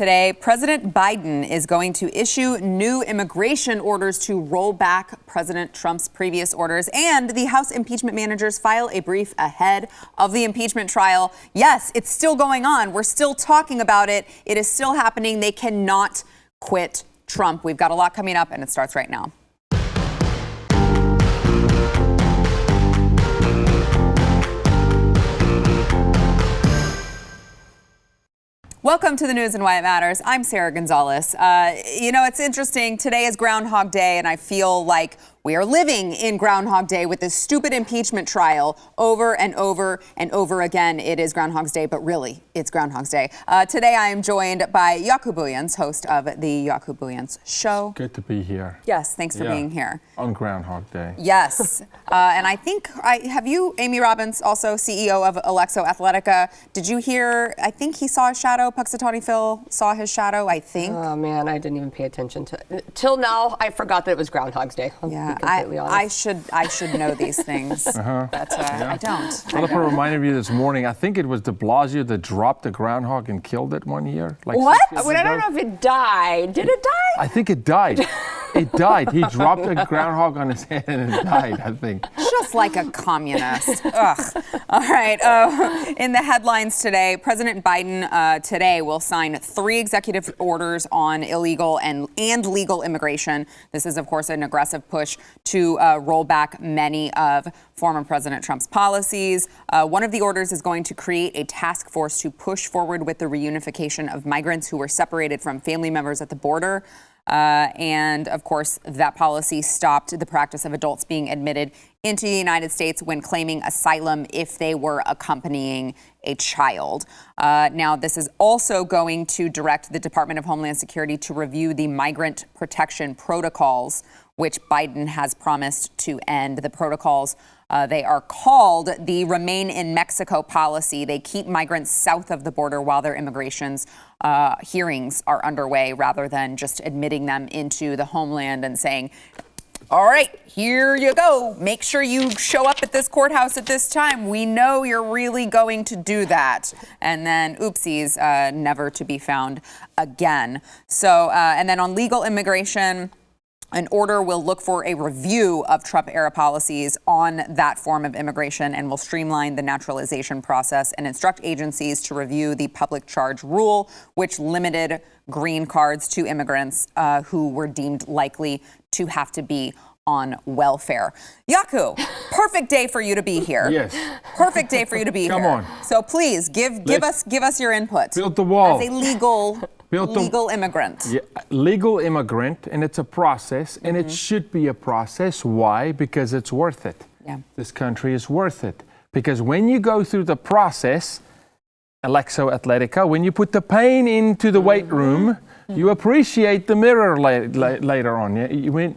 Today, President Biden is going to issue new immigration orders to roll back President Trump's previous orders, and the House impeachment managers file a brief ahead of the impeachment trial. Yes, it's still going on. We're still talking about it. It is still happening. They cannot quit Trump. We've got a lot coming up, and it starts right now. Welcome to the news and why it matters. I'm Sarah Gonzalez. It's interesting. Today is Groundhog Day, and I feel like we are living in Groundhog Day with this stupid impeachment trial over and over and over again. It is Groundhog's Day, but really, it's Groundhog's Day. Today, I am joined by Jaco Booyens, host of the Jaco Booyens Show. Good to be here. Yes, thanks for being here. On Groundhog Day. Yes. And I think, have you, Amy Robbins, also CEO of Alexo Athletica, did you hear, I think he saw a shadow, Puxatawny Phil saw his shadow, I think. Oh man, I didn't even pay attention to it. Till now, I forgot that it was Groundhog's Day. Yeah, I should know these things, but I don't. Philippa reminded me this morning, I think it was de Blasio that dropped the groundhog and killed it one year. Like what? I don't know if it died. Did it die? I think it died. It died. He dropped a groundhog on his head and it died, I think. Just like a communist. Ugh. All right. In the headlines today, President Biden today will sign 3 executive orders on illegal and legal immigration. This is, of course, an aggressive push to roll back many of former President Trump's policies. One of the orders is going to create a task force to push forward with the reunification of migrants who were separated from family members at the border. And, of course, that policy stopped the practice of adults being admitted into the United States when claiming asylum if they were accompanying a child. Now, this is also going to direct the Department of Homeland Security to review the migrant protection protocols, which Biden has promised to end. The protocols, they are called the Remain in Mexico policy. They keep migrants south of the border while their immigration's hearings are underway, rather than just admitting them into the homeland and saying, all right, here you go. Make sure you show up at this courthouse at this time. We know you're really going to do that. And then, oopsies, never to be found again. So, and then on legal immigration, an order will look for a review of Trump-era policies on that form of immigration and will streamline the naturalization process and instruct agencies to review the public charge rule, which limited green cards to immigrants who were deemed likely to have to be on welfare. Jaco, perfect day for you to be here. Yes. Perfect day for you to be here. Come on. So please give us your input. Build the wall. As a legal immigrant. Yeah, legal immigrant, and it's a process, and it should be a process. Why? Because it's worth it. Yeah. This country is worth it. Because when you go through the process, Alexo Athletica, when you put the pain into the weight room, you appreciate the mirror later on.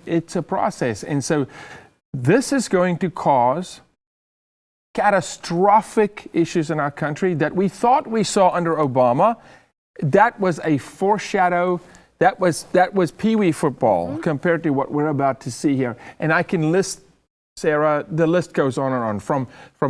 It's a process. And so this is going to cause catastrophic issues in our country that we thought we saw under Obama. That was a foreshadow. That was pee-wee football compared to what we're about to see here. And I can list, Sarah, the list goes on and on, from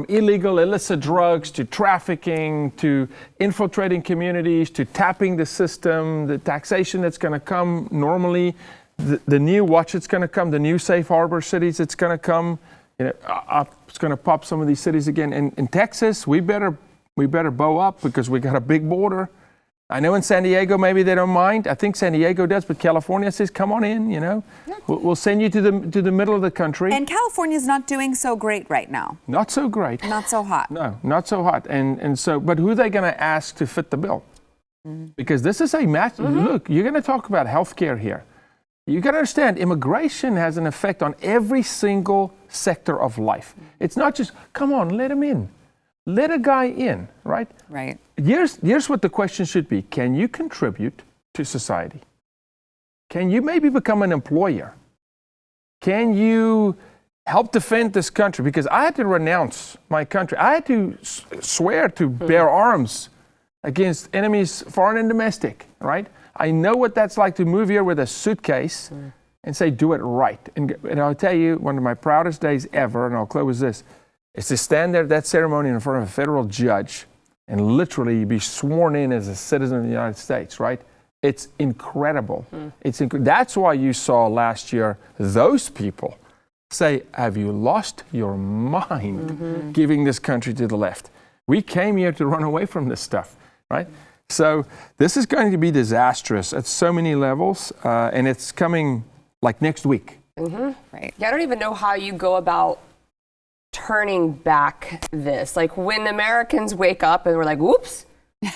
illegal, illicit drugs to trafficking to infiltrating communities to tapping the system, the taxation that's going to come normally, the new watch that's going to come, the new safe harbor cities that's going to come. It's going to pop some of these cities again. In Texas, we better bow up because we got a big border. I know in San Diego, maybe they don't mind. I think San Diego does, but California says, come on in, We'll send you to the middle of the country. And California's not doing so great right now. Not so great. Not so hot. No, not so hot. And so, but who are they going to ask to fit the bill? Because this is a match. Look, you're going to talk about healthcare here. You got to understand, immigration has an effect on every single sector of life. It's not just, come on, let him in. Let a guy in, right? Right. Here's what the question should be. Can you contribute to society? Can you maybe become an employer? Can you help defend this country? Because I had to renounce my country. I had to swear to bear arms against enemies, foreign and domestic, right? I know what that's like to move here with a suitcase and say, do it right. And I'll tell you, one of my proudest days ever, and I'll close with this, is to stand there at that ceremony in front of a federal judge and literally be sworn in as a citizen of the United States, right? It's incredible. That's why you saw last year those people say, have you lost your mind giving this country to the left? We came here to run away from this stuff, right? So this is going to be disastrous at so many levels, and it's coming like next week. Right. Yeah, I don't even know how you go about turning back this. Like when Americans wake up and we're like, whoops,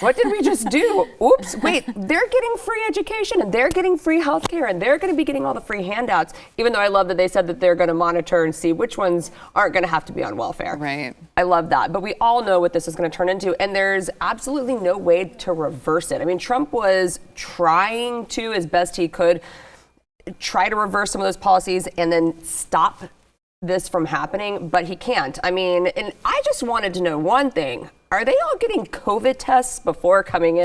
what did we just do? Oops, wait, they're getting free education and they're getting free healthcare and they're going to be getting all the free handouts, even though I love that they said that they're going to monitor and see which ones aren't going to have to be on welfare. Right. I love that. But we all know what this is going to turn into, and there's absolutely no way to reverse it. I mean, Trump was trying to, as best he could, try to reverse some of those policies and then stop this from happening, but he can't. I mean, and I just wanted to know one thing. Are they all getting COVID tests before coming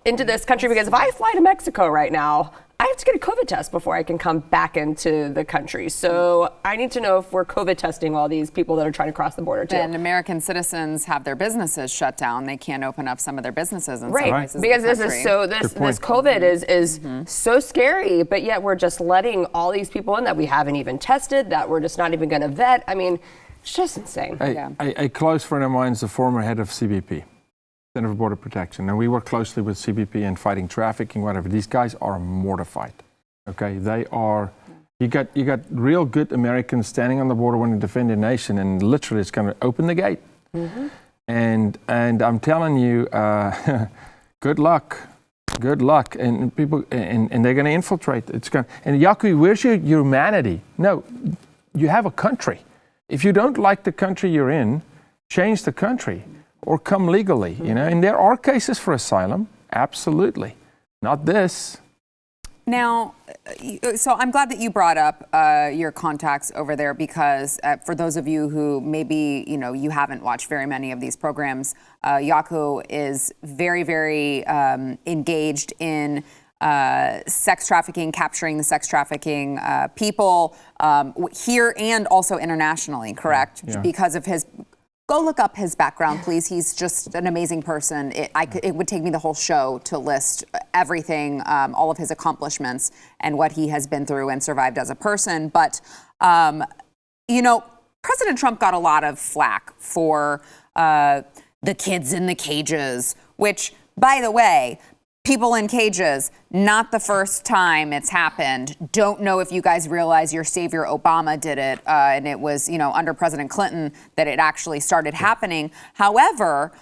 into this country? Because if I fly to Mexico right now, I have to get a COVID test before I can come back into the country. So I need to know if we're COVID testing all these people that are trying to cross the border too. And American citizens have their businesses shut down. They can't open up some of their businesses in some places. Because in the this is so this COVID is so scary, but yet we're just letting all these people in that we haven't even tested, that we're just not even going to vet. I mean, it's just insane. A close friend of mine is the former head of CBP, Center for Border Protection, and we work closely with CBP in fighting trafficking, whatever. These guys are mortified. Okay, they are. You got real good Americans standing on the border wanting to defend their nation, and literally it's going to open the gate. And I'm telling you, good luck. Good luck, and people, and they're going to infiltrate. It's going. And Yaku, where's your humanity? No, you have a country. If you don't like the country you're in, change the country or come legally, you know. And there are cases for asylum, absolutely. Not this. Now, so I'm glad that you brought up your contacts over there, because for those of you who maybe, you haven't watched very many of these programs, Yaku is very, very engaged in sex trafficking, capturing the sex trafficking people here and also internationally, correct? Yeah. Because of his, go look up his background, please. He's just an amazing person. It would take me the whole show to list everything, all of his accomplishments and what he has been through and survived as a person. But, President Trump got a lot of flack for the kids in the cages, which, by the way, people in cages, not the first time it's happened. Don't know if you guys realize your savior Obama did it, and it was, under President Clinton that it actually started happening. However,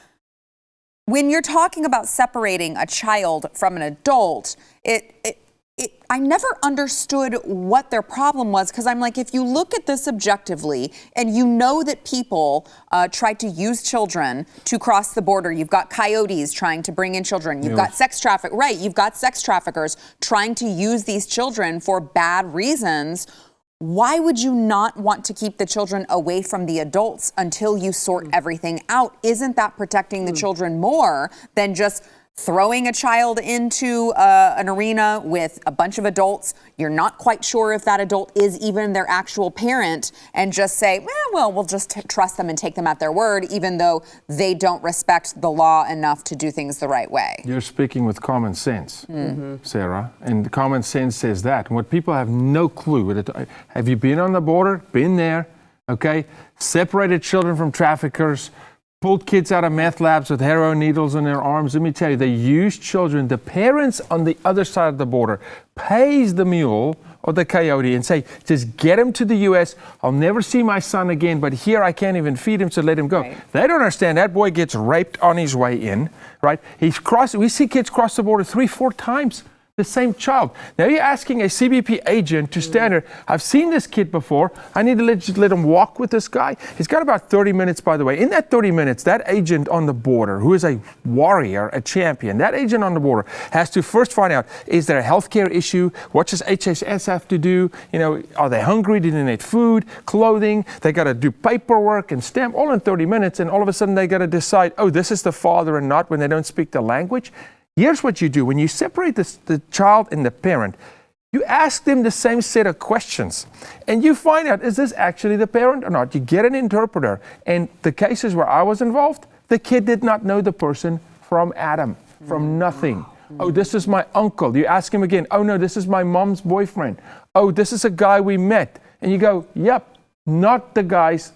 when you're talking about separating a child from an adult, I never understood what their problem was, because I'm like, if you look at this objectively and you know that people try to use children to cross the border, you've got coyotes trying to bring in children, you've got you've got sex traffickers trying to use these children for bad reasons. Why would you not want to keep the children away from the adults until you sort everything out? Isn't that protecting the children more than just throwing a child into an arena with a bunch of adults? You're not quite sure if that adult is even their actual parent, and just say, we'll just trust them and take them at their word, even though they don't respect the law enough to do things the right way. You're speaking with common sense, Sarah, and common sense says that. And what people have no clue, have you been on the border? Been there, okay? Separated children from traffickers, pulled kids out of meth labs with heroin needles in their arms. Let me tell you, they use children. The parents on the other side of the border pays the mule or the coyote and say, just get him to the U.S. I'll never see my son again, but here I can't even feed him, so let him go. Right. They don't understand that boy gets raped on his way in, right? We see kids cross the border 3-4 times. The same child. Now you're asking a CBP agent to stand there. I've seen this kid before. I need to let him walk with this guy. He's got about 30 minutes, by the way. In that 30 minutes, that agent on the border, who is a warrior, a champion, that agent on the border has to first find out, is there a healthcare issue? What does HHS have to do? Are they hungry? Do they need food, clothing? They got to do paperwork and stamp all in 30 minutes. And all of a sudden they got to decide, this is the father and not, when they don't speak the language. Here's what you do. When you separate the child and the parent, you ask them the same set of questions. And you find out, is this actually the parent or not? You get an interpreter. And the cases where I was involved, the kid did not know the person from Adam, from nothing. Oh, this is my uncle. You ask him again. Oh, no, this is my mom's boyfriend. Oh, this is a guy we met. And you go, yep, not the guy's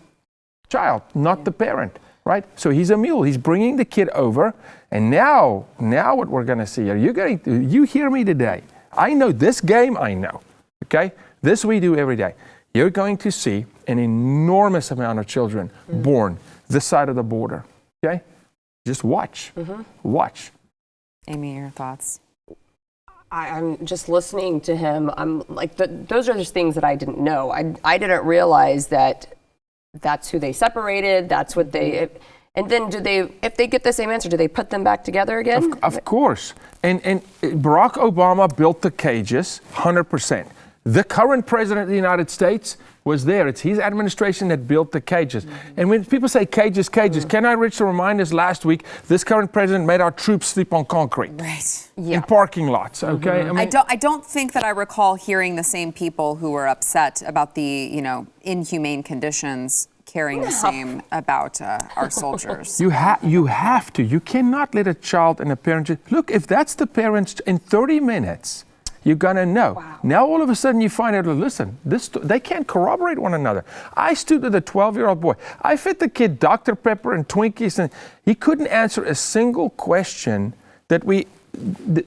child, not the parent, right? So he's a mule. He's bringing the kid over. And now what we're going to see here, you hear me today. I know this game, I know, okay? This we do every day. You're going to see an enormous amount of children born this side of the border, okay? Just watch, watch. Amy, your thoughts? I'm just listening to him. I'm like, those are just things that I didn't know. I didn't realize that that's who they separated. That's what they. And then if they get the same answer, do they put them back together again? Of course. And Barack Obama built the cages, 100%. The current president of the United States was there. It's his administration that built the cages. And when people say cages, can I reach to remind us last week, this current president made our troops sleep on concrete. Right. In parking lots, okay? I mean, I don't think that I recall hearing the same people who were upset about the, inhumane conditions caring the same about our soldiers. You have to. You cannot let a child and a parent look, if that's the parents in 30 minutes, you're gonna know. Wow. Now all of a sudden you find out, listen, they can't corroborate one another. I stood with a 12-year-old boy. I fed the kid Dr. Pepper and Twinkies, and he couldn't answer a single question that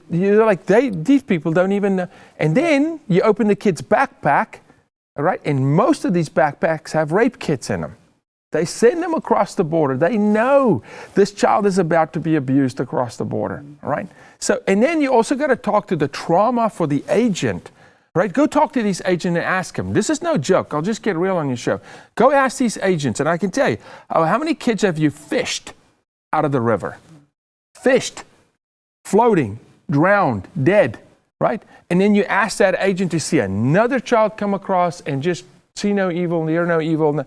these people don't even know. And then you open the kid's backpack, all right, and most of these backpacks have rape kits in them. They send them across the border. They know this child is about to be abused across the border, all right? So, and then you also got to talk to the trauma for the agent, right? Go talk to these agents and ask them. This is no joke. I'll just get real on your show. Go ask these agents, and I can tell you, how many kids have you fished out of the river? Fished, floating, drowned, dead, right? And then you ask that agent to see another child come across and just see no evil, hear no evil.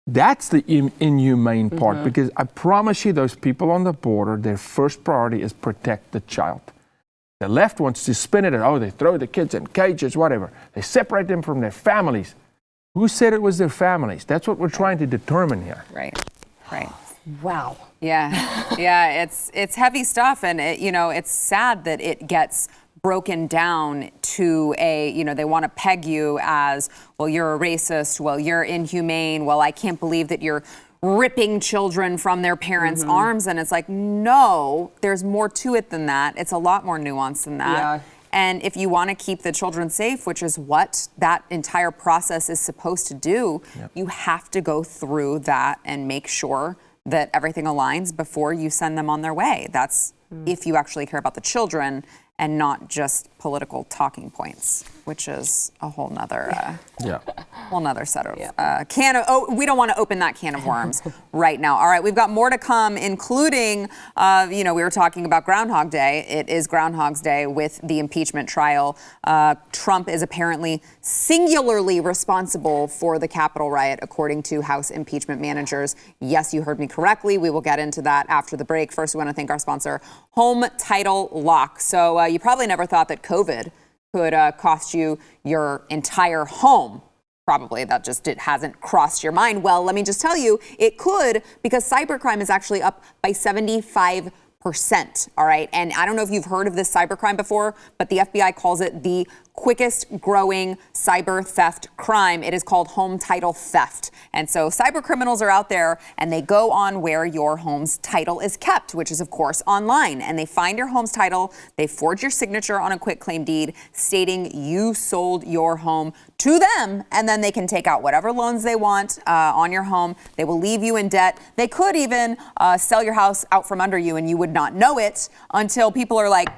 That's the inhumane part, because I promise you, those people on the border, their first priority is protect the child. The left wants to spin it as, they throw the kids in cages, whatever. They separate them from their families. Who said it was their families? That's what we're trying to determine here. Right. Wow. Yeah, it's heavy stuff, and it's sad that it gets broken down to they want to peg you as, well, you're a racist, well, you're inhumane, well, I can't believe that you're ripping children from their parents' arms. And it's like, no, there's more to it than that. It's a lot more nuanced than that. Yeah. And if you want to keep the children safe, which is what that entire process is supposed to do, you have to go through that and make sure that everything aligns before you send them on their way. That's if you actually care about the children and not just political talking points, which is a whole nother set of we don't want to open that can of worms right now. All right, we've got more to come, including we were talking about Groundhog Day. It is Groundhog's Day with the impeachment trial. Trump is apparently singularly responsible for the Capitol riot, according to House impeachment managers. Yes, you heard me correctly. We will get into that after the break. First, we want to thank our sponsor, Home Title Lock. So you probably never thought that COVID could cost you your entire home. Probably that just hasn't crossed your mind. Well, let me just tell you, it could, because cybercrime is actually up by 75%. All right. And I don't know if you've heard of this cybercrime before, but the FBI calls it the quickest growing cyber theft crime. It is called home title theft. And so cyber criminals are out there and they go on where your home's title is kept, which is, of course, online. And they find your home's title. They forge your signature on a quitclaim deed stating you sold your home to them. And then they can take out whatever loans they want on your home. They will leave you in debt. They could even sell your house out from under you and you would not know it until people are like,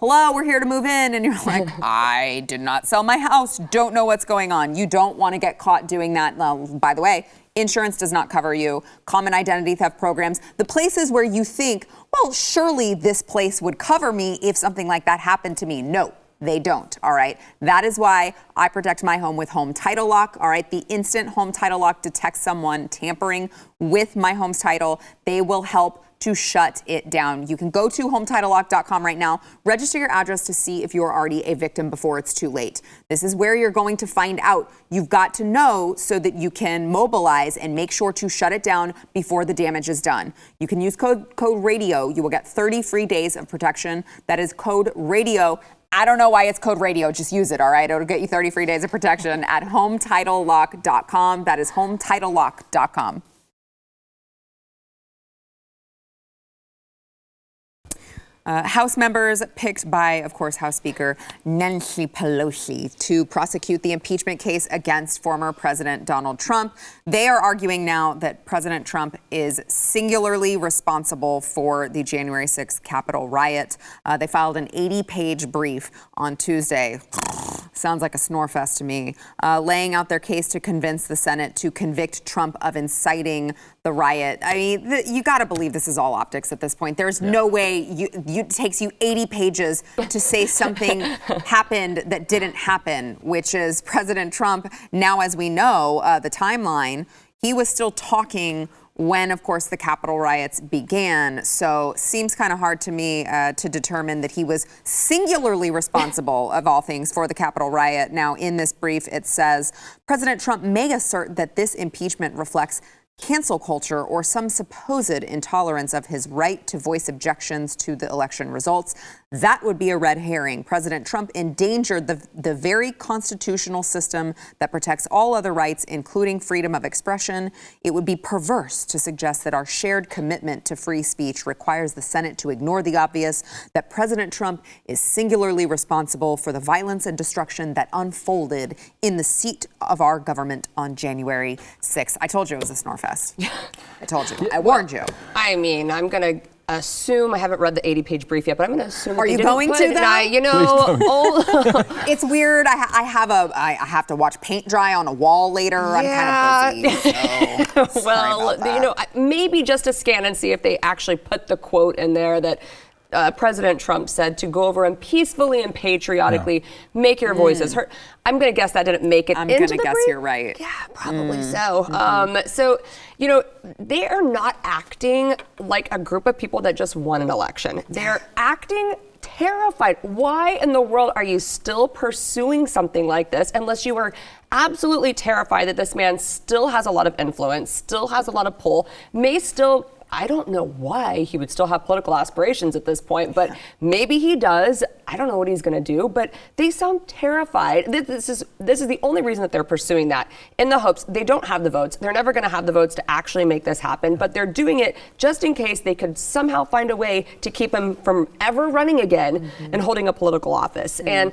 hello, we're here to move in. And you're like, I did not sell my house. Don't know what's going on. You don't want to get caught doing that. By the way, insurance does not cover you. Common identity theft programs, the places where you think, well, surely this place would cover me if something like that happened to me. No, they don't. All right. That is why I protect my home with Home Title Lock. All right. The instant Home Title Lock detects someone tampering with my home's title, they will help to shut it down. You can go to HomeTitleLock.com right now, register your address to see if you are already a victim before it's too late. This is where you're going to find out. You've got to know so that you can mobilize and make sure to shut it down before the damage is done. You can use code RADIO. You will get 30 free days of protection. That is code RADIO. I don't know why it's code RADIO. Just use it, all right? It'll get you 30 free days of protection at HomeTitleLock.com. That is HomeTitleLock.com. House members picked by, of course, House Speaker Nancy Pelosi to prosecute the impeachment case against former President Donald Trump. They are arguing now that President Trump is singularly responsible for the January 6th Capitol riot. They filed an 80-page brief on Tuesday. Sounds like a snore fest to me, laying out their case to convince the Senate to convict Trump of inciting the riot. I mean, you got to believe this is all optics at this point. There's no way it takes you 80 pages to say something happened that didn't happen, which is President Trump. Now, as we know, the timeline, he was still talking when, of course, the Capitol riots began. So seems kind of hard to me to determine that he was singularly responsible, of all things, for the Capitol riot. Now, in this brief, it says, President Trump may assert that this impeachment reflects cancel culture or some supposed intolerance of his right to voice objections to the election results. That would be a red herring. President Trump endangered the very constitutional system that protects all other rights, including freedom of expression. It would be perverse to suggest that our shared commitment to free speech requires the Senate to ignore the obvious, that President Trump is singularly responsible for the violence and destruction that unfolded in the seat of our government on January 6th. I told you it was a snore fest. I told you. I warned you. I mean, I'm going to assume, I haven't read the 80-page brief yet, but I'm going to assume. Are you going to that? It's weird. I have to watch paint dry on a wall later. Yeah. I'm kind of busy. So well, maybe just to scan and see if they actually put the quote in there that President Trump said to go over and peacefully and patriotically make your voices heard. I'm going to guess that didn't make it into the brief. I'm going to guess you're right. Yeah, probably so. So, they are not acting like a group of people that just won an election. They're acting terrified. Why in the world are you still pursuing something like this unless you are absolutely terrified that this man still has a lot of influence, still has a lot of pull, may still... I don't know why he would still have political aspirations at this point, but maybe he does. I don't know what he's going to do, but they sound terrified. This is the only reason that they're pursuing that, in the hopes they don't have the votes. They're never going to have the votes to actually make this happen, but they're doing it just in case they could somehow find a way to keep him from ever running again and holding a political office. And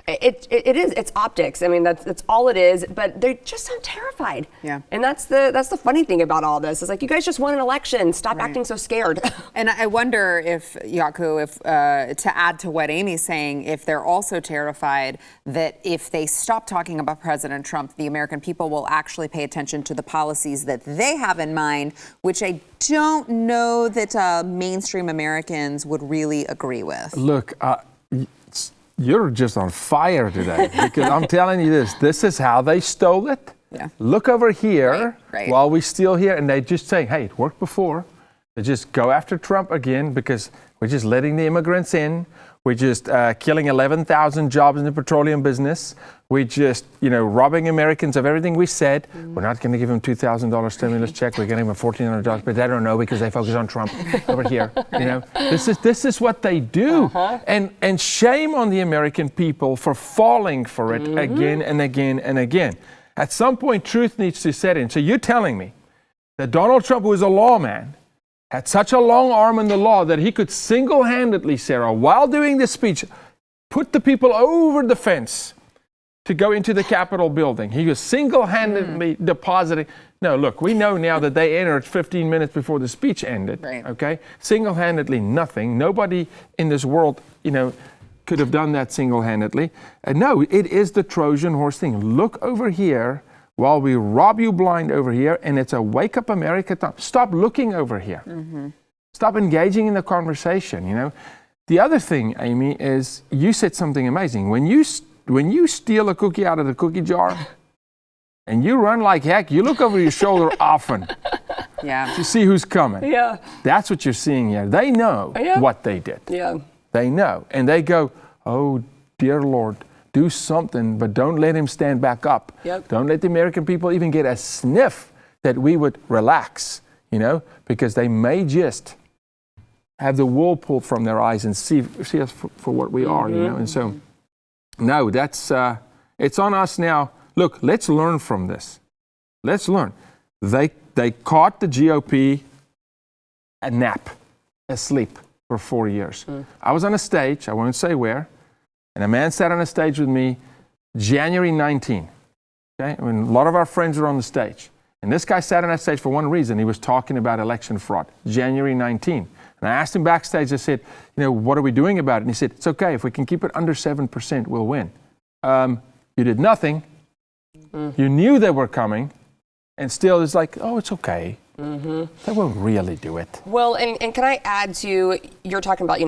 it's optics. I mean, that's all it is, but they just sound terrified. Yeah. And that's the funny thing about all this. Is like, you guys just won an election. Stop acting so scared. And I wonder if, Yaku, to add to what Amy's saying, if they're also terrified that if they stop talking about President Trump, the American people will actually pay attention to the policies that they have in mind, which I don't know that mainstream Americans would really agree with. Look, you're just on fire today, because I'm telling you this is how they stole it. Yeah. Look over here right. while we steal here, and they just say, hey, it worked before. They just go after Trump again because we're just letting the immigrants in. We're just killing 11,000 jobs in the petroleum business. We're just, robbing Americans of everything we said. We're not going to give them $2,000 stimulus check. We're getting them $1,400, but they don't know because they focus on Trump over here. This is what they do, and shame on the American people for falling for it again and again and again. At some point, truth needs to set in. So you're telling me that Donald Trump, who is a lawman, had such a long arm in the law that he could single-handedly, Sarah, while doing this speech, put the people over the fence to go into the Capitol building. He was single-handedly depositing. No, look, we know now that they entered 15 minutes before the speech ended. Right. Okay? Single-handedly, nothing. Nobody in this world, could have done that single-handedly. And no, it is the Trojan horse thing. Look over here while we rob you blind over here, and it's a Wake Up America time. Stop looking over here. Stop engaging in the conversation, The other thing, Amy, is you said something amazing. When you steal a cookie out of the cookie jar and you run like heck, you look over your shoulder often. Yeah. to see who's coming. Yeah. That's what you're seeing here. They know Yeah. what they did. Yeah. They know. And they go, oh, dear Lord, do something, but don't let him stand back up. Yep. Don't let the American people even get a sniff that we would relax, because they may just have the wool pulled from their eyes and see us for what we are, And so, no, that's, it's on us now. Look, let's learn from this. Let's learn. They caught the GOP a nap, asleep for 4 years. I was on a stage, I won't say where, and a man sat on a stage with me January 19. Okay? When a lot of our friends were on the stage. And this guy sat on that stage for one reason. He was talking about election fraud, January 19. And I asked him backstage, I said, what are we doing about it? And he said, it's okay. If we can keep it under 7%, we'll win. You did nothing. You knew they were coming. And still it's like, oh, it's okay. They won't really do it. Well, and can I add to, you're talking about,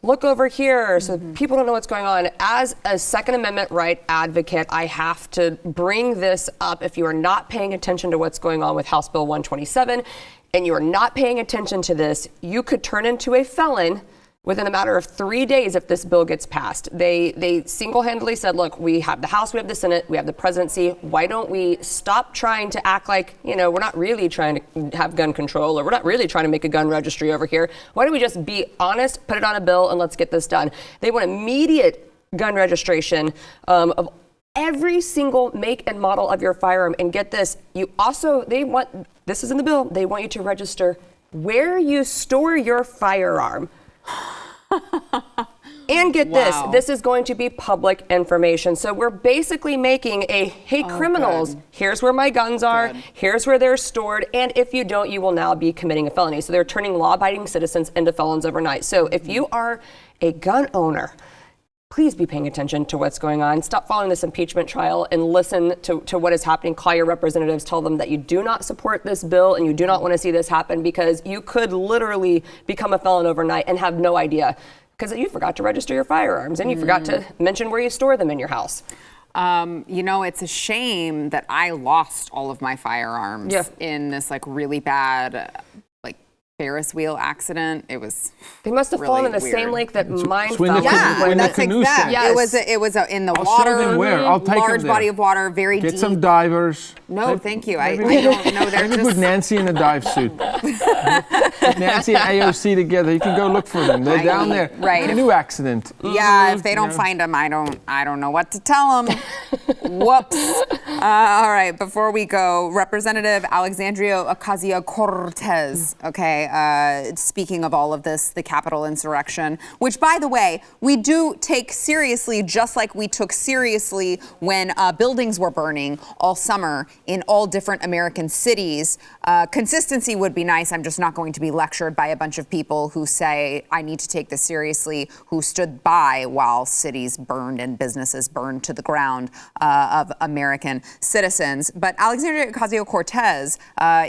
look over here so people don't know what's going on. As a Second Amendment right advocate, I have to bring this up. If you are not paying attention to what's going on with House Bill 127 and you are not paying attention to this, you could turn into a felon within a matter of 3 days if this bill gets passed. They single-handedly said, look, we have the House, we have the Senate, we have the presidency. Why don't we stop trying to act like, we're not really trying to have gun control, or we're not really trying to make a gun registry over here. Why don't we just be honest, put it on a bill, and let's get this done? They want immediate gun registration of every single make and model of your firearm. And get this, this is in the bill, they want you to register where you store your firearm. And get this is going to be public information. So we're basically making criminals, here's where my guns are, here's where they're stored, and if you don't, you will now be committing a felony. So they're turning law-abiding citizens into felons overnight. So if you are a gun owner, please be paying attention to what's going on. Stop following this impeachment trial and listen to what is happening. Call your representatives. Tell them that you do not support this bill and you do not want to see this happen, because you could literally become a felon overnight and have no idea because you forgot to register your firearms and you forgot to mention where you store them in your house. It's a shame that I lost all of my firearms in this really bad Ferris wheel accident. It was. They must have fallen in the same lake that mine fell. That's exact. Yes. It was in the water. I'll take large body of water, very deep. Get some divers. No, thank you. I don't know. Maybe put Nancy in a dive suit. Nancy and AOC together. You can go look for them. They're down there. Right. A new accident. Yeah. If they don't find them, I don't know what to tell them. Whoops. All right. Before we go, Representative Alexandria Ocasio-Cortez. Okay. Speaking of all of this, the Capitol insurrection, which, by the way, we do take seriously, just like we took seriously when buildings were burning all summer in all different American cities. Consistency would be nice. I'm just not going to be lectured by a bunch of people who say I need to take this seriously, who stood by while cities burned and businesses burned to the ground of American citizens. But Alexandria Ocasio-Cortez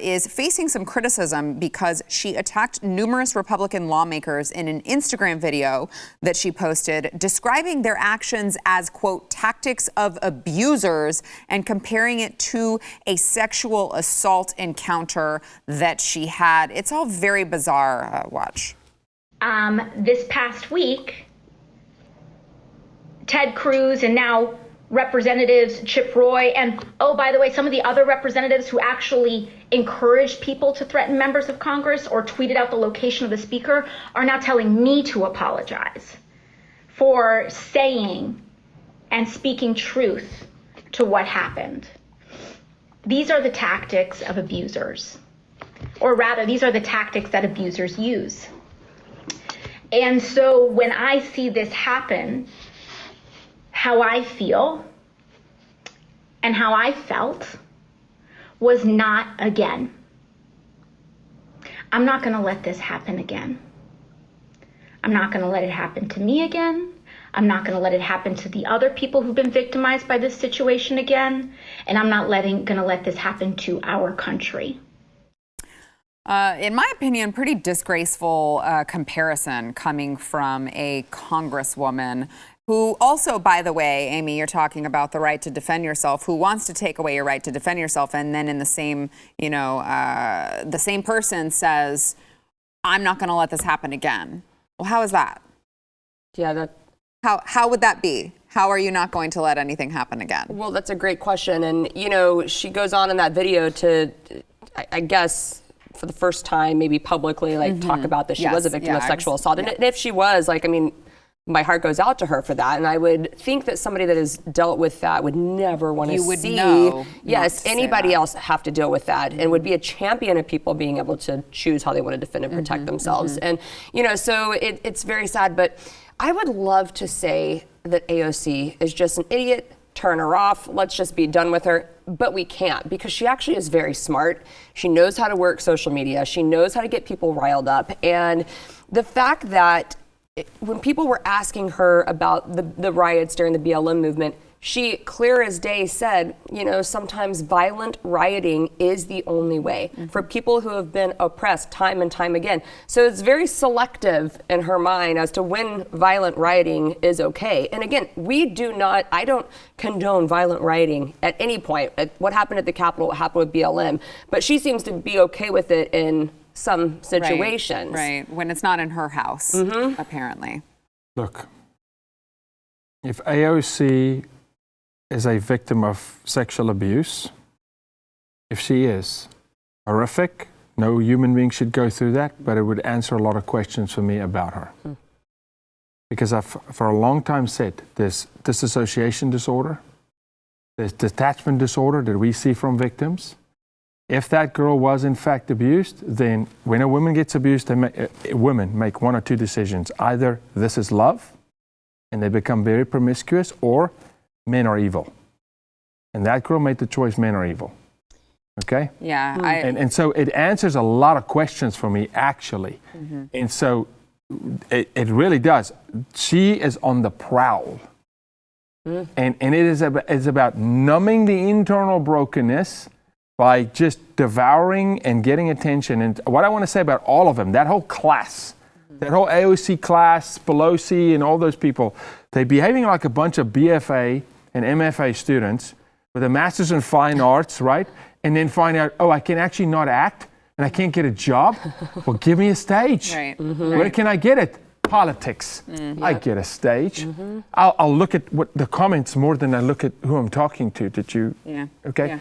is facing some criticism because she attacked numerous Republican lawmakers in an Instagram video that she posted, describing their actions as, quote, tactics of abusers, and comparing it to a sexual assault encounter that she had. It's all very bizarre. Watch. This past week, Ted Cruz and now Representatives Chip Roy and, oh, by the way, some of the other representatives who actually encouraged people to threaten members of Congress or tweeted out the location of the speaker are now telling me to apologize for saying and speaking truth to what happened. These are the tactics of abusers, or rather, these are the tactics that abusers use. And so when I see this happen, how I feel and how I felt was not again. I'm not going to let this happen again. I'm not going to let it happen to me again. I'm not going to let it happen to the other people who've been victimized by this situation again. And I'm not going to let this happen to our country. In my opinion, pretty disgraceful comparison coming from a congresswoman. who also, by the way, Amy, you're talking about the right to defend yourself, who wants to take away your right to defend yourself, and then in the same, the same person says, I'm not going to let this happen again. Well, how is that? Yeah, How would that be? How are you not going to let anything happen again? Well, that's a great question. And, she goes on in that video to, I guess, for the first time, maybe publicly, talk about that she was a victim of sexual assault. And if she was, my heart goes out to her for that. And I would think that somebody that has dealt with that would never want to see anybody else have to deal with that, and would be a champion of people being able to choose how they want to defend and protect themselves. And, so it's very sad. But I would love to say that AOC is just an idiot, turn her off, let's just be done with her. But we can't, because she actually is very smart. She knows how to work social media. She knows how to get people riled up. And the fact that when people were asking her about the riots during the BLM movement, she, clear as day, said, sometimes violent rioting is the only way for people who have been oppressed time and time again. So it's very selective in her mind as to when violent rioting is okay. And again, I don't condone violent rioting at any point. What happened at the Capitol, what happened with BLM, but she seems to be okay with it in some situations. Right, when it's not in her house, apparently. Look, if AOC is a victim of sexual abuse, if she is horrific, no human being should go through that, but it would answer a lot of questions for me about her. Because I've for a long time said there's dissociation disorder, there's detachment disorder that we see from victims. If that girl was in fact abused, then when a woman gets abused, women make one or two decisions. Either this is love, and they become very promiscuous, or men are evil. And that girl made the choice, men are evil. Okay? Yeah. And so it answers a lot of questions for me, actually. And so it really does. She is on the prowl. And it is about numbing the internal brokenness by just devouring and getting attention. And what I want to say about all of them, that whole class, that whole AOC class, Pelosi and all those people, they're behaving like a bunch of BFA and MFA students with a master's in fine arts, right? And then find out, I can actually not act and I can't get a job. Well, give me a stage. Right. Where can I get it? Politics. I get a stage. I'll look at what the comments more than I look at who I'm talking to. Did you? Yeah. Okay. Yeah.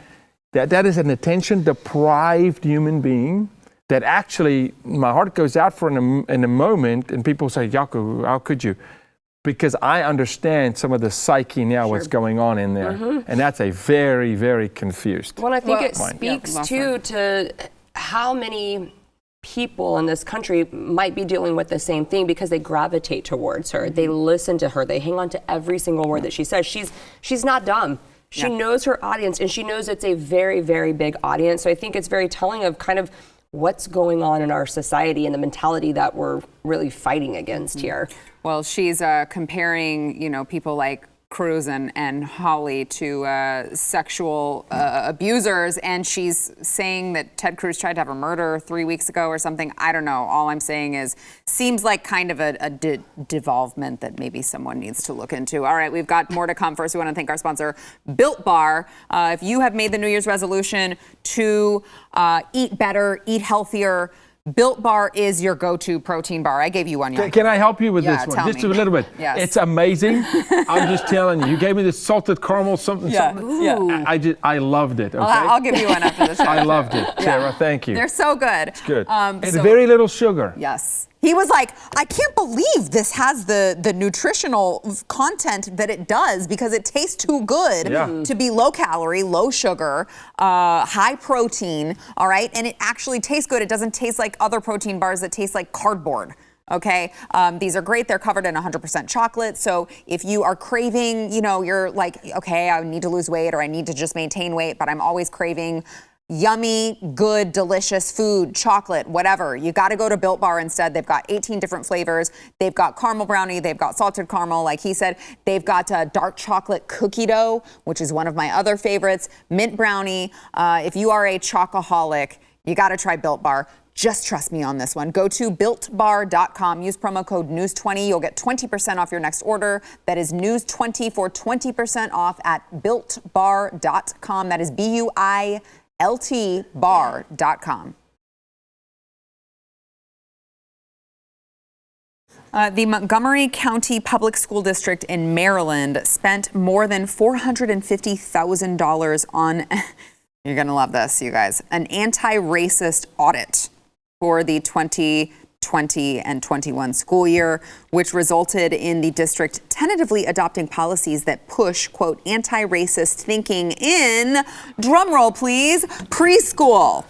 That is an attention-deprived human being that actually my heart goes out for in a moment, and people say, Jaco, how could you? Because I understand some of the psyche now, what's going on in there. And that's a very, very confused. Well, I think it speaks to how many people in this country might be dealing with the same thing because they gravitate towards her. They listen to her. They hang on to every single word that she says. She's not dumb. She knows her audience, and she knows it's a very, very big audience. So I think it's very telling of kind of what's going on in our society and the mentality that we're really fighting against here. Well, she's comparing, people like Cruz and Hawley to sexual abusers, and she's saying that Ted Cruz tried to have a murder 3 weeks ago or something. I don't know. All I'm saying is, seems like kind of a devolvement that maybe someone needs to look into. All right, we've got more to come. First, we want to thank our sponsor, Built Bar. If you have made the New Year's resolution to eat better, eat healthier, Built Bar is your go-to protein bar. I gave you one. Can I help you with this one? Just a little bit. Yes. It's amazing. I'm just telling you. You gave me this salted caramel something. Yeah. I loved it. Okay? I'll give you one after the show. I loved it, Sarah. Thank you. They're so good. It's good. And very little sugar. Yes. He was like, I can't believe this has the nutritional content that it does, because it tastes too good to be low calorie, low sugar, high protein, all right? And it actually tastes good. It doesn't taste like other protein bars that taste like cardboard. Okay, these are great. They're covered in 100% chocolate. So if you are craving, you're like, okay, I need to lose weight, or I need to just maintain weight, but I'm always craving yummy, good, delicious food, chocolate, whatever. You got to go to Built Bar instead. They've got 18 different flavors. They've got caramel brownie. They've got salted caramel, like he said. They've got dark chocolate cookie dough, which is one of my other favorites, mint brownie. If you are a chocoholic, you got to try Built Bar. Just trust me on this one. Go to BuiltBar.com. Use promo code News20. You'll get 20% off your next order. That is News20 for 20% off at BuiltBar.com. That is BUILT bar.com. The Montgomery County Public School District in Maryland spent more than $450,000 on, you're going to love this, you guys, an anti-racist audit for the 2020 and 21 school year, which resulted in the district tentatively adopting policies that push, quote, anti-racist thinking in, drumroll please, preschool.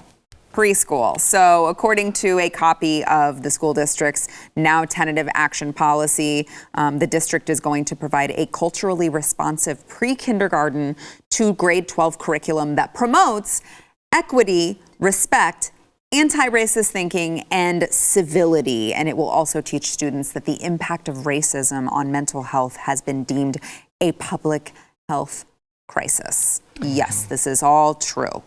So according to a copy of the school district's now tentative action policy, the district is going to provide a culturally responsive pre-kindergarten to grade 12 curriculum that promotes equity, respect, anti-racist thinking, and civility. And it will also teach students that the impact of racism on mental health has been deemed a public health crisis. Yes, this is all true.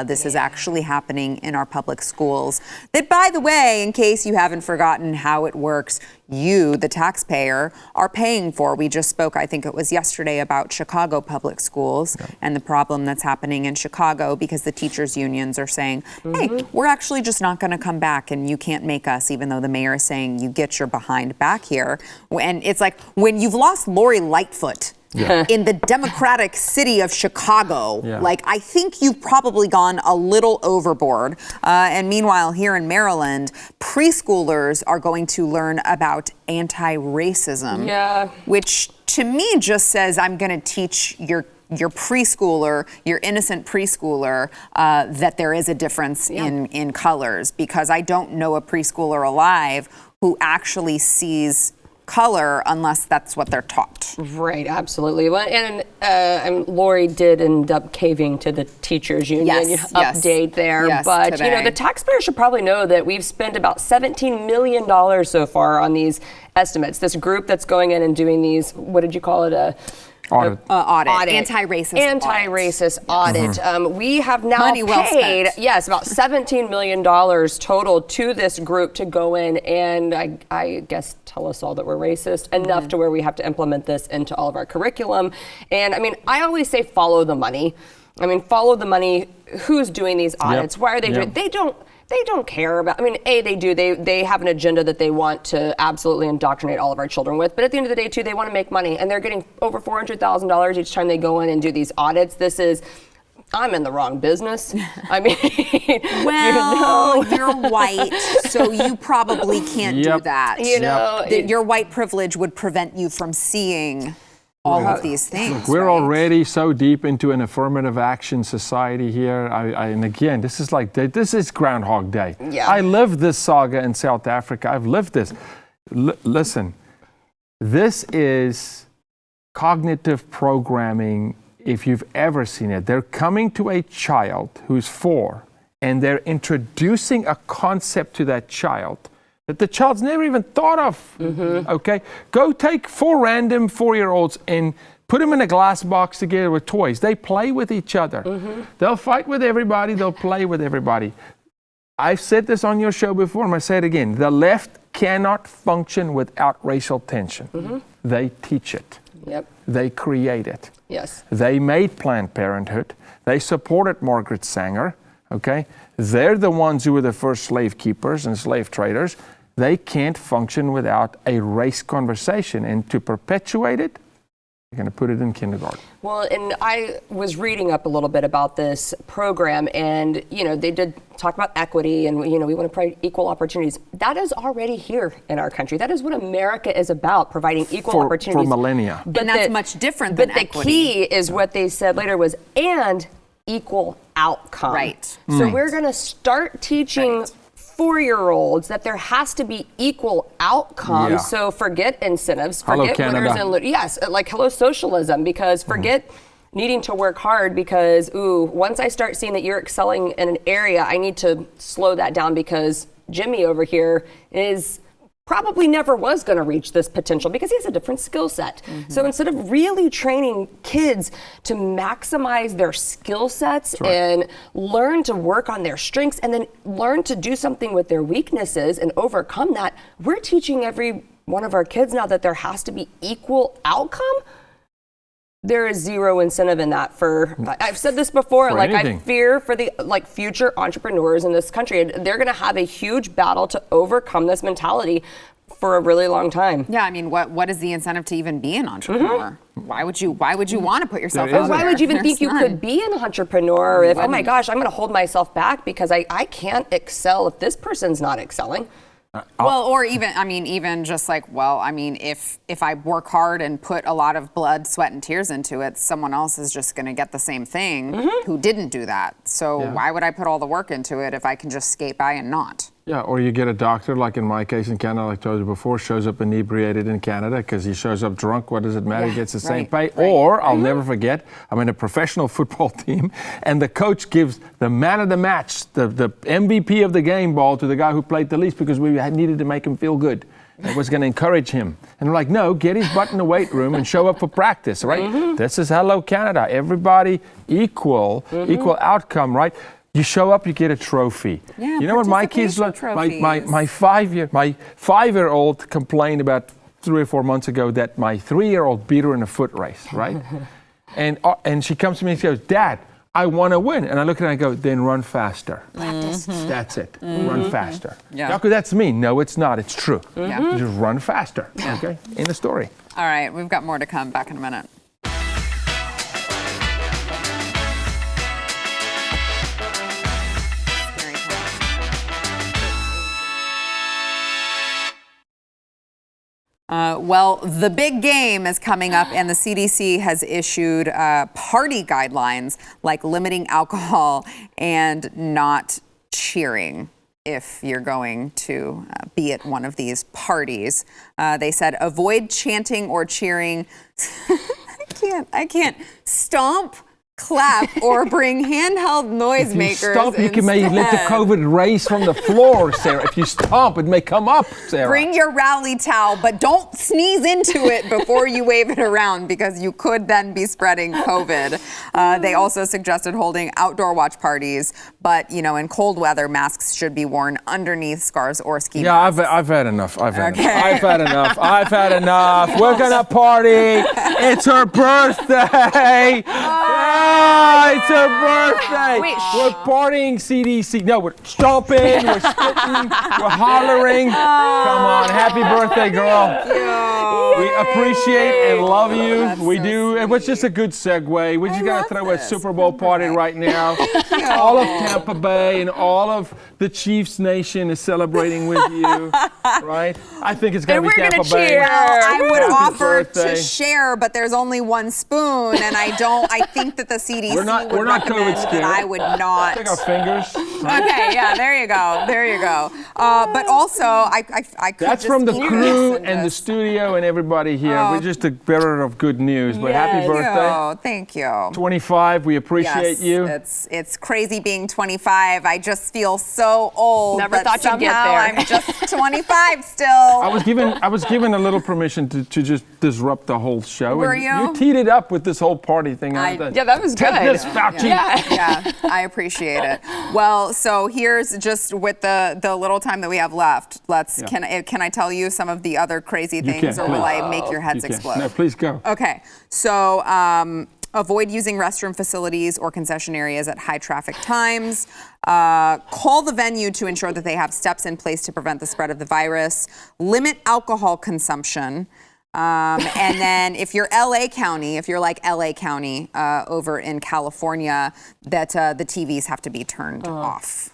This is actually happening in our public schools. That, by the way, in case you haven't forgotten how it works, you, the taxpayer, are paying for. We just spoke, I think it was yesterday, about Chicago public schools and the problem that's happening in Chicago because the teachers' unions are saying, hey, we're actually just not going to come back and you can't make us, even though the mayor is saying you get your behind back here. And it's like when you've lost Lori Lightfoot in the Democratic city of Chicago. Like, I think you've probably gone a little overboard. And meanwhile, here in Maryland, preschoolers are going to learn about anti-racism, which to me just says I'm going to teach your preschooler, your innocent preschooler, that there is a difference in colors, because I don't know a preschooler alive who actually sees color unless that's what they're taught. Right, absolutely. Well, and Lori did end up caving to the teachers union update there. But today, you know, the taxpayer should probably know that we've spent about $17 million so far on these estimates. This group that's going in and doing these, what did you call it? Audit. Anti-racist audit. We have now paid, about $17 million total to this group to go in and I guess tell us all that we're racist enough to where we have to implement this into all of our curriculum. And I mean, I always say follow the money. I mean, follow the money. Who's doing these audits? Why are they doing? They don't care about, I mean, they do. They have an agenda that they want to absolutely indoctrinate all of our children with. But at the end of the day, too, they want to make money. And they're getting over $400,000 each time they go in and do these audits. I'm in the wrong business. I mean, well, you're white, so you probably can't do that. You know, your white privilege would prevent you from seeing all of these things. Look, we're already so deep into an affirmative action society here. And again, this is Groundhog Day. I lived this saga in South Africa. I've lived this. Listen, this is cognitive programming if you've ever seen it. They're coming to a child who's 4 and they're introducing a concept to that child that the child's never even thought of. Okay? Go take 4 random 4-year-olds and put them in a glass box together with toys. They play with each other. They'll fight with everybody. They'll play with everybody. I've said this on your show before, and I say it again. The left cannot function without racial tension. They teach it. They create it. They made Planned Parenthood. They supported Margaret Sanger. Okay? They're the ones who were the first slave keepers and slave traders. They can't function without a race conversation. And to perpetuate it, they're going to put it in kindergarten. Well, and I was reading up a little bit about this program, and, you know, they did talk about equity and, you know, we want to provide equal opportunities. That is already here in our country. That is what America is about, providing equal opportunities. For millennia. But that's much different than equity. But the key is what they said later was, and equal outcome. So we're going to start teaching 4-year-olds that there has to be equal outcomes. So forget incentives, forget winners and losers. Like hello socialism, because forget needing to work hard because, once I start seeing that you're excelling in an area, I need to slow that down because Jimmy over here is probably never was going to reach this potential because he has a different skill set. So instead of really training kids to maximize their skill sets and learn to work on their strengths and then learn to do something with their weaknesses and overcome that, we're teaching every one of our kids now that there has to be equal outcome. There is zero incentive in that I've said this before, for like anything. I fear for the future entrepreneurs in this country. And they're going to have a huge battle to overcome this mentality for a really long time. Yeah, I mean, what is the incentive to even be an entrepreneur? Why would you want to put yourself There out isn't. there? Why would you even think you There's could none. be an entrepreneur if, oh my gosh, I'm going to hold myself back because I can't excel if this person's not excelling? Well, or even just like, well, I mean, if I work hard and put a lot of blood, sweat, and tears into it, someone else is just going to get the same thing who didn't do that. So why would I put all the work into it if I can just skate by and not? Yeah, or you get a doctor, like in my case in Canada, like I told you before, shows up inebriated in Canada because he shows up drunk. What does it matter? He gets the same pay. Or, I'll never forget, I'm in a professional football team, and the coach gives the man of the match, the MVP of the game ball to the guy who played the least because we needed to make him feel good. It was going to encourage him. And we're like, no, get his butt in the weight room and show up for practice, right? This is hello Canada. Everybody equal outcome, right? You show up, you get a trophy. Yeah, you know what my kids like? participation My 5-year-old complained about 3 or 4 months ago that my 3-year-old beat her in a foot race, right? and she comes to me and she goes, Dad, I want to win. And I look at her and I go, then run faster. Practice. That's it. Run faster. Yeah. Not 'cause that's me. No, it's not. It's true. Yeah. Just run faster. Okay? In the story. All right, we've got more to come. Back in a minute. Well, the big game is coming up, and the CDC has issued party guidelines like limiting alcohol and not cheering if you're going to be at one of these parties. They said avoid chanting or cheering. I can't stomp, clap, or bring handheld noisemakers. Stomp, you may let the COVID race from the floor, Sarah. If you stomp, it may come up, Sarah. Bring your rally towel, but don't sneeze into it before you wave it around because you could then be spreading COVID. They also suggested holding outdoor watch parties, but in cold weather, masks should be worn underneath scarves or ski masks. Yeah, I've had enough. I've had enough. We're gonna party. It's her birthday. It's her birthday. Wait, we're partying CDC. No, we're stomping, we're spitting, we're hollering. Come on, happy birthday, girl. We appreciate and love you. We do. It was just a good segue. We just got to throw a Super Bowl party right now. All of Tampa Bay and all of the Chiefs Nation is celebrating with you, right? I think it's going to be we're Tampa gonna Bay. cheer. I would Happy offer birthday. to share, but there's only one spoon, and I think that the CDC We're not would recommend COVID scared. that I would not. Take our fingers. Okay, yeah, there you go. But also, I could That's just from the eat crew this and the just- studio and everybody here. We're just a bearer of good news. But happy birthday. Thank you. 25, we appreciate you. It's crazy being 25. I just feel so old. Never but thought you'd get somehow there. I'm just 25 still. I was given a little permission to just disrupt the whole show. Were and you? You teed it up with this whole party thing. Yeah, that was Take good. this, Fauci. Yeah, I appreciate it. Well, so here's just with the little time that we have left. Can I tell you some of the other crazy You things, can, or will please. I make your heads You can. explode? No, please go. Okay, so avoid using restroom facilities or concession areas at high traffic times. Call the venue to ensure that they have steps in place to prevent the spread of the virus. Limit alcohol consumption. And then if you're like LA County over in California, that the TVs have to be turned off.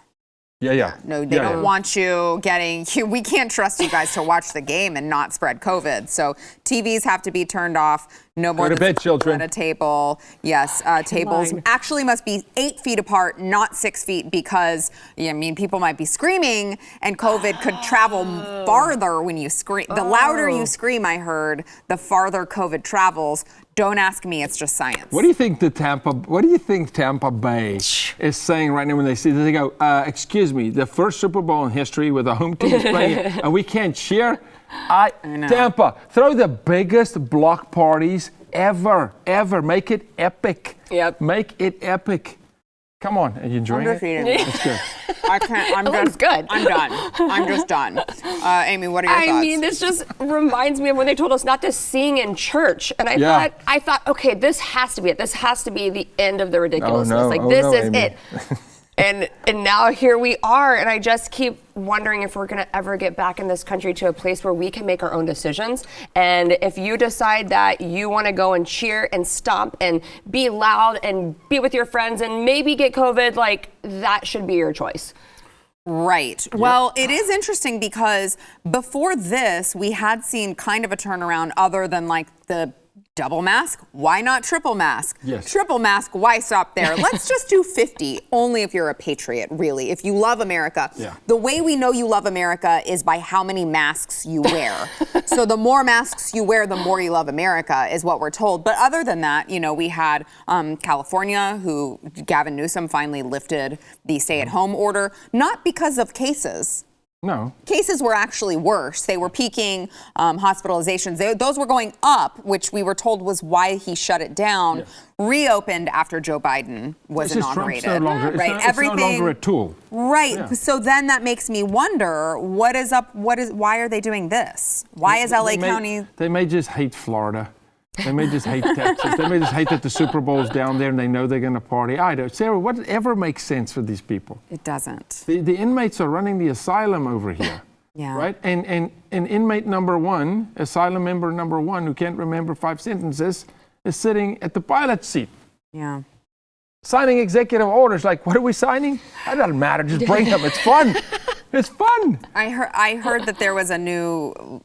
Yeah. No, they don't want you getting. We can't trust you guys to watch the game and not spread COVID. So TVs have to be turned off. No more Go to than bed, children. at a table. Yes, tables actually must be 8 feet apart, not 6 feet, because people might be screaming, and COVID could travel farther when you scream. The louder you scream, I heard, the farther COVID travels. Don't ask me. It's just science. What do you think Tampa Bay is saying right now when they see this? They go, excuse me, the first Super Bowl in history with a home team is playing and we can't cheer? I know. Tampa, throw the biggest block parties ever. Make it epic. Yep. Make it epic. Come on, are you enjoying it? It's good. I can't. I'm That was good. I'm done. I'm just done. Amy, what are your thoughts? I mean, this just reminds me of when they told us not to sing in church, and I thought, okay, this has to be it. This has to be the end of the ridiculousness. This is Amy. it. And now here we are, and I just keep wondering if we're going to ever get back in this country to a place where we can make our own decisions. And if you decide that you want to go and cheer and stomp and be loud and be with your friends and maybe get COVID, like, that should be your choice. Right. Well, it is interesting because before this, we had seen kind of a turnaround other than like the double mask. Why not triple mask? Yes. Triple mask, why stop there? Let's just do 50, only if you're a patriot, really. If you love America. Yeah. The way we know you love America is by how many masks you wear. So the more masks you wear, the more you love America is what we're told. But other than that, you know, we had California, who Gavin Newsom finally lifted the stay-at-home order, not because of cases. No. Cases were actually worse. They were peaking, hospitalizations. Those were going up, which we were told was why he shut it down. Yeah. Reopened after Joe Biden was inaugurated. Trump's no longer, right? it's no longer a tool. Right. Yeah. So then that makes me wonder, what is up? Why are they doing this? Why is LA County? They may just hate Florida. They may just hate Texas. They may just hate that the Super Bowl's down there and they know they're going to party. I don't. Sarah, whatever makes sense for these people? It doesn't. The inmates are running the asylum over here. Yeah. Right? And inmate number one, asylum member number one, who can't remember 5 sentences, is sitting at the pilot seat. Yeah. Signing executive orders. Like, what are we signing? That doesn't matter. Just bring them. It's fun. It's fun. I heard that there was a new,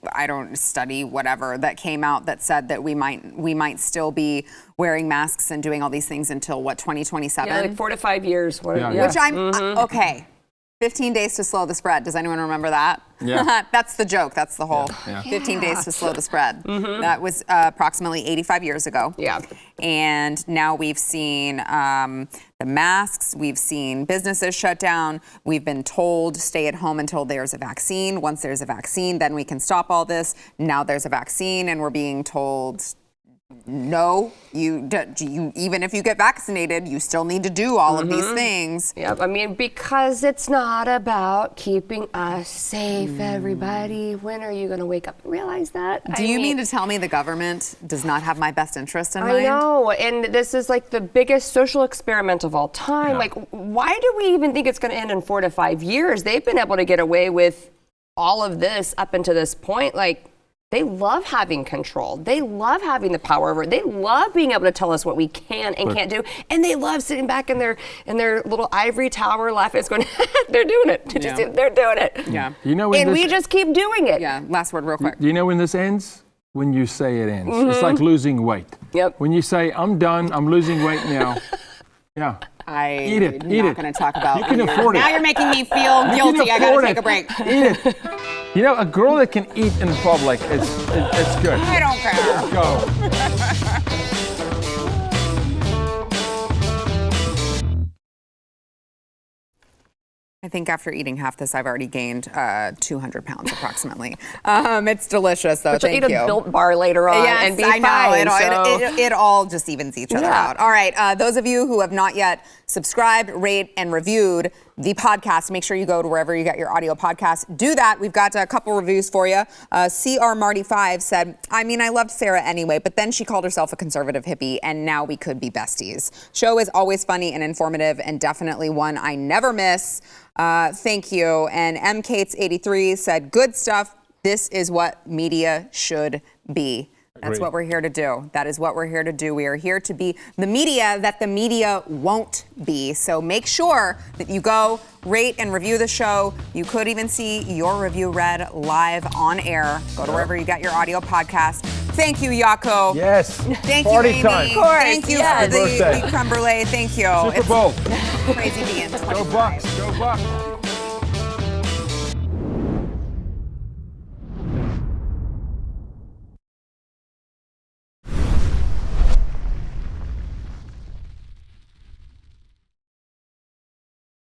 study, whatever, that came out that said that we might still be wearing masks and doing all these things until, 2027? Yeah, like 4 to 5 years. Which I'm, okay. 15 days to slow the spread. Does anyone remember that? Yeah. That's the joke. That's the whole 15 days to slow the spread. That was approximately 85 years ago. Yeah. And now we've seen the masks. We've seen businesses shut down. We've been told stay at home until there's a vaccine. Once there's a vaccine, then we can stop all this. Now there's a vaccine, and we're being told, no, you even if you get vaccinated, you still need to do all of these things. Yep. I mean, because it's not about keeping us safe, everybody. When are you going to wake up and realize that? Do you mean to tell me the government does not have my best interest in mind? I know, and this is like the biggest social experiment of all time. Yeah. Like, why do we even think it's going to end in 4 to 5 years? They've been able to get away with all of this up until this point. Like, they love having control. They love having the power over it. They love being able to tell us what we can and can't do. And they love sitting back in their little ivory tower laughing. It's going, they're doing it. They're doing it. Yeah. You know, when we just keep doing it. Yeah. Last word real quick. Do you know when this ends? When you say it ends. It's like losing weight. Yep. When you say, I'm done, I'm losing weight now. Yeah. I'm not going to talk about You can afford it. Now you're making me feel guilty. I got to take a break. Eat it. You know, a girl that can eat in public, it's good. I don't care. Go. I think after eating half this, I've already gained 200 pounds approximately. It's delicious, though. But Thank you'll you. eat a Built Bar later on and be I know. fine. It all just evens each other out. All right. Those of you who have not yet subscribed, rate, and reviewed the podcast, make sure you go to wherever you get your audio podcast. Do that. We've got a couple reviews for you. CR Marty5 said, I loved Sarah anyway, but then she called herself a conservative hippie, and now we could be besties. Show is always funny and informative, and definitely one I never miss. Thank you. And MKates83 said, good stuff. This is what media should be. That's what we're here to do. That is what we're here to do. We are here to be the media that the media won't be. So make sure that you go rate and review the show. You could even see your review read live on air. Go to wherever you get your audio podcast. Thank you, Jaco. Yes. Thank Party you, Amy. time. Of course. Thank you Yes. for the creme brulee. Thank you. Super Bowl. Crazy being 25. Go Bucks. Go Bucks.